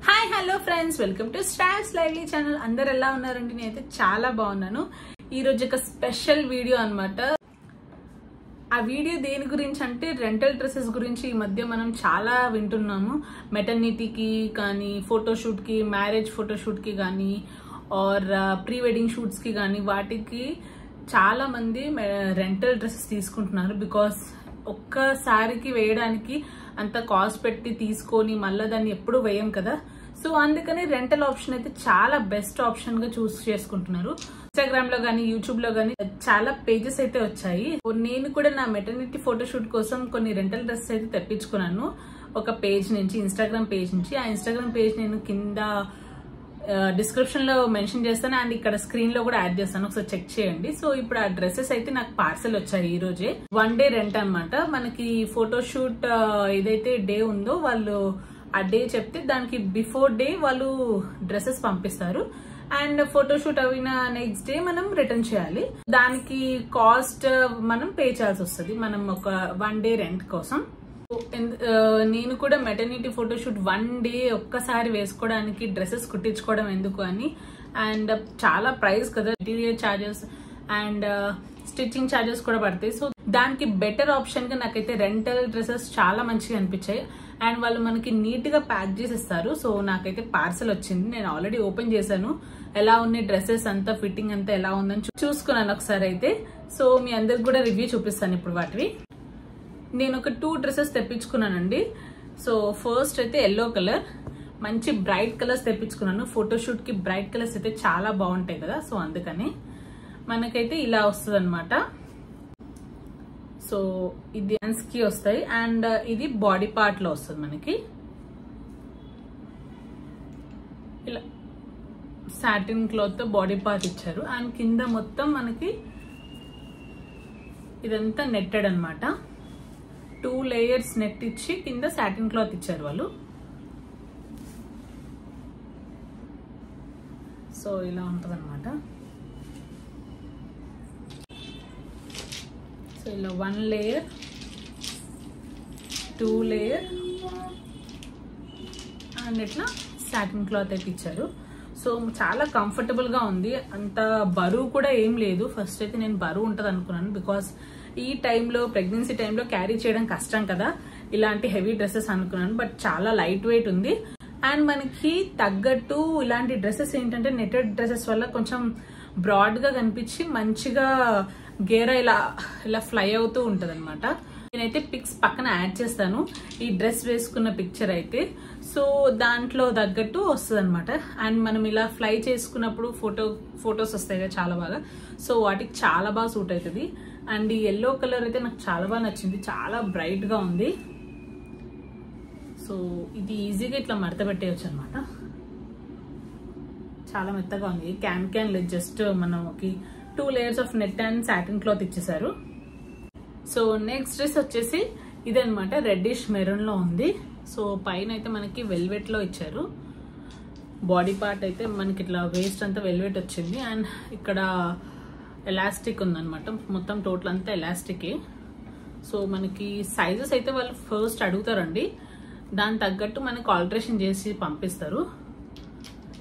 Hi hello friends, welcome to stars lively channel. అందరు ఎలా ఉన్నారండి? నేనైతే చాలా బాగున్నాను. ఈ రోజు ఒక స్పెషల్ వీడియో అన్నమాట. ఆ వీడియో దేని గురించి అంటే రెంటల్ డ్రెస్సెస్ గురించి. ఈ మధ్య మనం చాలా వింటున్నాము. మెటర్నిటీకి కానీ, ఫోటోషూట్ కి, మ్యారేజ్ ఫోటోషూట్ కి కానీ, ఆర్ ప్రీ వెడ్డింగ్ షూట్స్ కి కానీ, వాటికి చాలా మంది రెంటల్ డ్రెస్సెస్ తీసుకుంటున్నారు. బికాస్ ఒక్కసారికి వేయడానికి అంత కాస్ట్ పెట్టి తీసుకొని మళ్ళీ దాన్ని ఎప్పుడు వేయం కదా. సో అందుకని రెంటల్ ఆప్షన్ అయితే చాలా బెస్ట్ ఆప్షన్ గా చూస్ చేసుకుంటున్నారు. ఇన్స్టాగ్రామ్ లో గానీ, యూట్యూబ్ లో గానీ చాలా పేజెస్ అయితే వచ్చాయి. నేను కూడా నా మెటర్నిటీ ఫోటోషూట్ కోసం కొన్ని రెంటల్ డ్రెస్సెస్ అయితే తెప్పించుకున్నాను ఒక పేజ్ నుంచి, ఇన్స్టాగ్రామ్ పేజ్ నుంచి. ఆ ఇన్స్టాగ్రామ్ పేజ్ నేను కింద డిస్క్రిప్షన్ లో మెన్షన్ చేస్తాను అండ్ ఇక్కడ స్క్రీన్ లో కూడా యాడ్ చేస్తాను, ఒకసారి చెక్ చేయండి. సో ఇప్పుడు ఆ డ్రెస్సెస్ అయితే నాకు పార్సల్ వచ్చాయి ఈ రోజే. 1 డే రెంట్ అన్నమాట. మనకి ఫోటోషూట్ ఏదైతే డే ఉందో వాళ్ళు ఆ డే చెప్తే దానికి బిఫోర్ డే వాళ్ళు డ్రెస్సెస్ పంపిస్తారు అండ్ ఫోటోషూట్ అయిన నెక్స్ట్ డే మనం రిటర్న్ చేయాలి. దానికి కాస్ట్ మనం పే చేయాల్సి వస్తుంది, మనం ఒక 1 డే రెంట్ కోసం. నేను కూడా మెటర్నిటీ ఫోటోషూట్ 1 డే ఒక్కసారి వేసుకోవడానికి డ్రెస్సెస్ కుట్టించుకోవడం ఎందుకు అని, అండ్ చాలా ప్రైస్ కదా, material charges and stitching charges కూడా పడతాయి. సో దానికి బెటర్ ఆప్షన్ గా నాకైతే రెంటల్ డ్రెస్సెస్ చాలా మంచిగా అనిపించాయి అండ్ వాళ్ళు మనకి నీట్ గా ప్యాక్ చేసి ఇస్తారు. సో నాకైతే పార్సల్ వచ్చింది, నేను ఆల్రెడీ ఓపెన్ చేశాను. ఎలా ఉన్నాయి డ్రెస్సెస్ అంతా, ఫిట్టింగ్ అంతా ఎలా ఉందని చూసుకున్నాను ఒకసారి అయితే. సో మీ అందరికి కూడా రివ్యూ చూపిస్తాను ఇప్పుడు వాటివి. నేను ఒక 2 డ్రెస్సెస్ తెప్పించుకున్నానండి. సో ఫస్ట్ అయితే ఎల్లో కలర్, మంచి బ్రైట్ కలర్స్ తెప్పించుకున్నాను. ఫోటోషూట్ కి బ్రైట్ కలర్స్ అయితే చాలా బాగుంటాయి కదా, సో అందుకని మనకైతే ఇలా వస్తుంది అనమాట. సో ఇది హ్యాండ్స్ కి వస్తాయి అండ్ ఇది బాడీ పార్ట్ లో వస్తుంది మనకి. ఇలా సాటిన్ క్లాత్ తో బాడీ పార్ట్ ఇచ్చారు అండ్ కింద మొత్తం మనకి ఇదంతా నెట్టెడ్ అనమాట. 2 లేయర్స్ నెట్ ఇచ్చి కింద సాటిన్ క్లాత్ ఇచ్చారు వాళ్ళు. సో ఇలా ఉంటుంది అనమాట. సో ఇలా 1 లేయర్, 2 లేయర్ అండ్ ఇట్లా సాటిన్ క్లాత్ అయితే ఇచ్చారు. సో చాలా కంఫర్టబుల్ గా ఉంది, అంత బరువు కూడా ఏం లేదు. ఫస్ట్ అయితే నేను బరువు ఉంటుంది అనుకున్నాను, బికాస్ ఈ టైంలో ప్రెగ్నెన్సీ టైంలో క్యారీ చేయడం కష్టం కదా ఇలాంటి హెవీ డ్రెస్సెస్ అనుకున్నాను. బట్ చాలా లైట్ వెయిట్ ఉంది అండ్ మనకి తగ్గట్టు ఇలాంటి డ్రెస్సెస్ ఏంటంటే నెట్టెడ్ డ్రెస్సెస్ వల్ల కొంచెం బ్రాడ్ గా కనిపించి మంచిగా గేరా ఇలా ఇలా ఫ్లై అవుతూ ఉంటది అనమాట. నేనైతే పిక్స్ పక్కన యాడ్ చేస్తాను ఈ డ్రెస్ వేసుకున్న పిక్చర్ అయితే. సో దాంట్లో తగ్గట్టు వస్తుంది అనమాట. అండ్ మనం ఇలా ఫ్లై చేసుకున్నప్పుడు ఫొటోస్ వస్తాయి కదా చాలా బాగా. సో వాటికి చాలా బాగా సూట్ అవుతుంది. అండ్ ఈ ఎల్లో కలర్ అయితే నాకు చాలా బాగా నచ్చింది, చాలా బ్రైట్ గా ఉంది. సో ఇది ఈజీగా ఇట్లా మడత పెట్టేయచ్చు అనమాట, చాలా మెత్తగా ఉంది. క్యాన్ లేదు, జస్ట్ మనకి 2 layers of net and satin cloth ఇచ్చేసారు. సో నెక్స్ట్ డ్రెస్ వచ్చేసి ఇదనమాట, రెడ్డిష్ మెరూన్ లో ఉంది. సో పైన అయితే మనకి వెల్వెట్ లో ఇచ్చారు. బాడీ పార్ట్ అయితే మనకి ఇట్లా వేస్ట్ అంతా వెల్వెట్ వచ్చింది అండ్ ఇక్కడ ఎలాస్టిక్ ఉందనమాట. మొత్తం టోటల్ అంతా ఎలాస్టికే. సో మనకి సైజెస్ అయితే వాళ్ళు ఫస్ట్ అడుగుతారండి, దాని తగ్గట్టు మనకి ఆల్టరేషన్ చేసి పంపిస్తారు.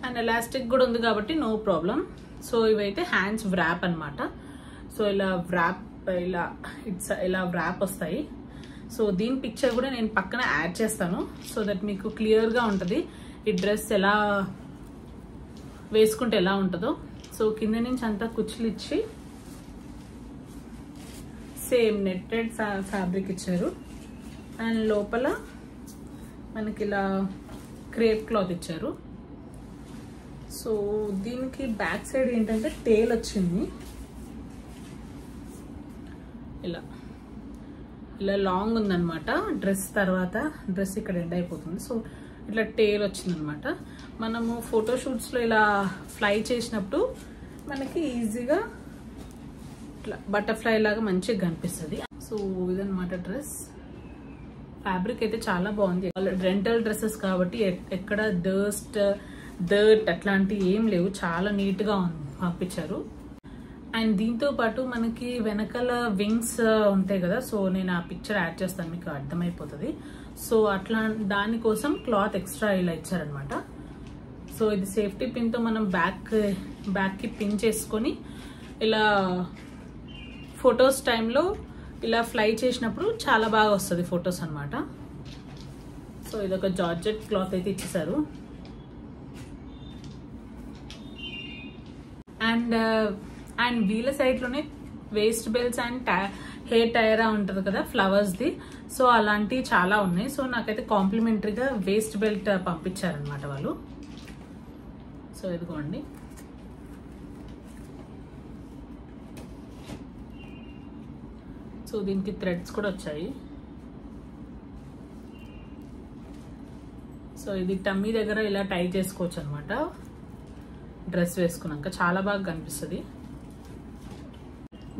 అండ్ ఎలాస్టిక్ కూడా ఉంది కాబట్టి నో ప్రాబ్లం. సో ఇవైతే హ్యాండ్స్ వ్రాప్ అనమాట. సో ఇలా వ్రాప్ ఇలా వ్రాప్ వస్తాయి. సో దీని పిక్చర్ కూడా నేను పక్కన యాడ్ చేస్తాను, సో దట్ మీకు క్లియర్ గా ఉంటుంది ఈ డ్రెస్ ఎలా వేసుకుంటే ఎలా ఉంటుందో. సో కింద నుంచి అంతా కుచ్చులు ఇచ్చి సేమ్ నెట్టెడ్ ఫ్యాబ్రిక్ ఇచ్చారు అండ్ లోపల మనకి ఇలా క్రేప్ క్లాత్ ఇచ్చారు. సో దీనికి బ్యాక్ సైడ్ ఏంటంటే టేల్ వచ్చింది, ఇలా ఇలా లాంగ్ ఉందన్నమాట. డ్రెస్ తర్వాత డ్రెస్ ఇక్కడ ఎండ్ అయిపోతుంది. సో ఇట్లా టేల్ వచ్చిందనమాట. మనము ఫోటోషూట్స్ లో ఇలా ఫ్లై చేసినప్పుడు మనకి ఈజీగా ఇట్లా బటర్ఫ్లై లాగా మంచిగా కనిపిస్తుంది. సో ఇదనమాట డ్రెస్. ఫ్యాబ్రిక్ అయితే చాలా బాగుంది. రెంటల్ డ్రెస్సెస్ కాబట్టి ఎక్కడ డర్ట్ అట్లాంటివి ఏం లేవు, చాలా నీట్ గా పంపించారు. అండ్ దీంతో పాటు మనకి వెనకాల వింగ్స్ ఉంటాయి కదా, సో నేను ఆ పిక్చర్ యాడ్ చేస్తాను, మీకు అర్థమైపోతుంది. సో అట్లా దానికోసం క్లాత్ ఎక్స్ట్రా ఇలా ఇచ్చారనమాట. సో ఇది సేఫ్టీ పిన్తో మనం బ్యాక్కి పిన్ చేసుకొని ఇలా ఫొటోస్ టైంలో ఇలా ఫ్లై చేసినప్పుడు చాలా బాగా వస్తుంది ఫొటోస్ అన్నమాట. సో ఇదొక జార్జెట్ క్లాత్ అయితే ఇచ్చేసారు. అండ్ వీళ్ళ సైడ్లోనే వేస్ట్ బెల్ట్స్ అండ్ హెయిర్ టైరా ఉంటుంది కదా ఫ్లవర్స్ది, సో అలాంటివి చాలా ఉన్నాయి. సో నాకైతే కాంప్లిమెంటరీగా వేస్ట్ బెల్ట్ పంపించారనమాట వాళ్ళు. సో ఇదిగోండి. సో దీనికి థ్రెడ్స్ కూడా వచ్చాయి. సో ఇది టమ్మీ దగ్గర ఇలా టై చేసుకోవచ్చు అనమాట. డ్రెస్ వేసుకున్నాక చాలా బాగా కనిపిస్తుంది.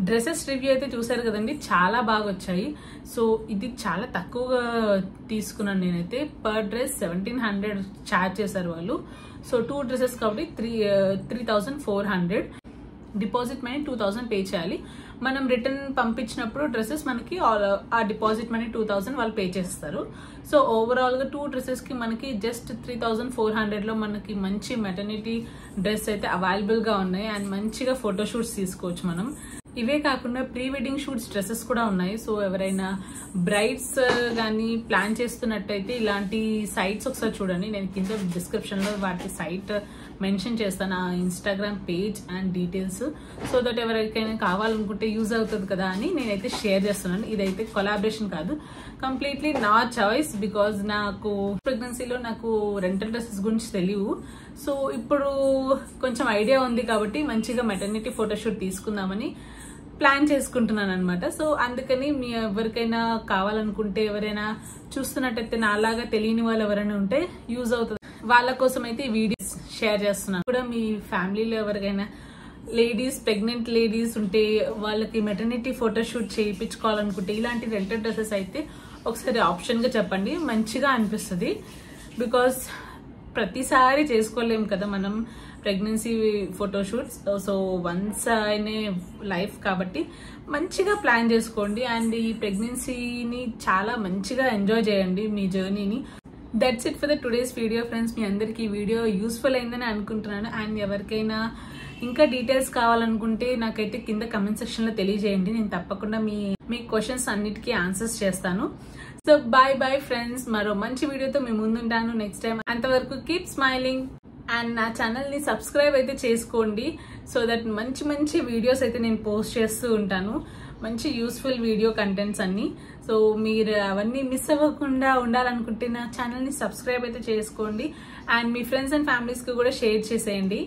డ్రెస్సెస్ రివ్యూ అయితే చూసారు కదండి, చాలా బాగా వచ్చాయి. సో ఇది చాలా తక్కువగా తీసుకున్నాను నేనైతే. పర్ డ్రెస్ 1700 ఛార్జ్ చేశారు వాళ్ళు. సో 2 డ్రెస్సెస్ కాబట్టి 3400. డిపాజిట్ మనీ 2000 పే చేయాలి. మనం రిటర్న్ పంపించినప్పుడు డ్రెస్సెస్ మనకి ఆ డిపాజిట్ మనీ 2000 వాళ్ళు పే చేస్తారు. సో ఓవరాల్గా 2 డ్రెస్సెస్కి మనకి జస్ట్ 3400లో మనకి మంచి మెటర్నిటీ డ్రెస్ అయితే అవైలబుల్గా ఉన్నాయి. అండ్ మంచిగా ఫోటోషూట్స్ తీసుకోవచ్చు మనం. ఇవే కాకుండా ప్రీ వెడ్డింగ్ షూట్స్ డ్రెస్సెస్ కూడా ఉన్నాయి. సో ఎవరైనా బ్రైడ్స్ కానీ ప్లాన్ చేస్తున్నట్టయితే ఇలాంటి సైట్స్ ఒకసారి చూడండి. నేను కింద డిస్క్రిప్షన్లో వాటి సైట్ మెన్షన్ చేస్తాను, ఆ Instagram page and details. So that ఎవరికైనా కావాలనుకుంటే యూజ్ అవుతుంది కదా అని నేనైతే షేర్ చేస్తున్నాను. ఇదైతే కొలాబరేషన్ కాదు, కంప్లీట్లీ నా చాయిస్. బికాజ్ నాకు ప్రెగ్నెన్సీలో నాకు రెంటల్ డ్రెస్సెస్ గురించి తెలియవు. సో ఇప్పుడు కొంచెం ఐడియా ఉంది కాబట్టి మంచిగా మెటర్నిటీ ఫోటోషూట్ తీసుకుందామని ప్లాన్ చేసుకుంటున్నాను అనమాట. సో అందుకని మీ ఎవరికైనా కావాలనుకుంటే, ఎవరైనా చూస్తున్నట్టయితే నాలాగా తెలియని వాళ్ళు ఎవరైనా ఉంటే యూజ్ అవుతుంది, వాళ్ళ కోసం అయితే ఈ వీడియోస్ షేర్ చేస్తున్నాను. కూడా మీ ఫ్యామిలీలో ఎవరికైనా లేడీస్, ప్రెగ్నెంట్ లేడీస్ ఉంటే వాళ్ళకి మెటర్నిటీ ఫోటోషూట్ చేయించుకోవాలనుకుంటే ఇలాంటి రెంటెడ్ డ్రెస్సెస్ అయితే ఒకసారి ఆప్షన్గా చెప్పండి, మంచిగా అనిపిస్తుంది. బికాస్ ప్రతిసారి చేసుకోలేము కదా మనం ప్రెగ్నెన్సీ ఫోటోషూట్స్. సో వన్స్ అయినే లైఫ్ కాబట్టి మంచిగా ప్లాన్ చేసుకోండి. అండ్ ఈ ప్రెగ్నెన్సీని చాలా మంచిగా ఎంజాయ్ చేయండి, మీ జర్నీని. That's it for the today's video friends. మీ అందరికీ ఈ వీడియో యూస్ఫుల్ అయిందని అనుకుంటున్నాను. అండ్ ఎవరికైనా ఇంకా డీటెయిల్స్ కావాలనుకుంటే నాకైతే కింద కమెంట్ సెక్షన్లో తెలియజేయండి. నేను తప్పకుండా మీ క్వశ్చన్స్ అన్నిటికీ ఆన్సర్స్ చేస్తాను. సో బై ఫ్రెండ్స్, మరో మంచి వీడియోతో మీ ముందుంటాను నెక్స్ట్ టైం. అంతవరకు కీప్ స్మైలింగ్. అండ్ నా ఛానల్ని సబ్స్క్రైబ్ అయితే చేసుకోండి. సో దట్ మంచి వీడియోస్ అయితే నేను పోస్ట్ చేస్తూ ఉంటాను, మంచి యూస్ఫుల్ వీడియో కంటెంట్స్ అన్ని. సో మీరు అవన్నీ మిస్ అవ్వకుండా ఉండాలనుకుంటే నా ఛానల్ని సబ్స్క్రైబ్ అయితే చేసుకోండి. అండ్ మీ ఫ్రెండ్స్ అండ్ ఫ్యామిలీస్కి కూడా షేర్ చేసేయండి.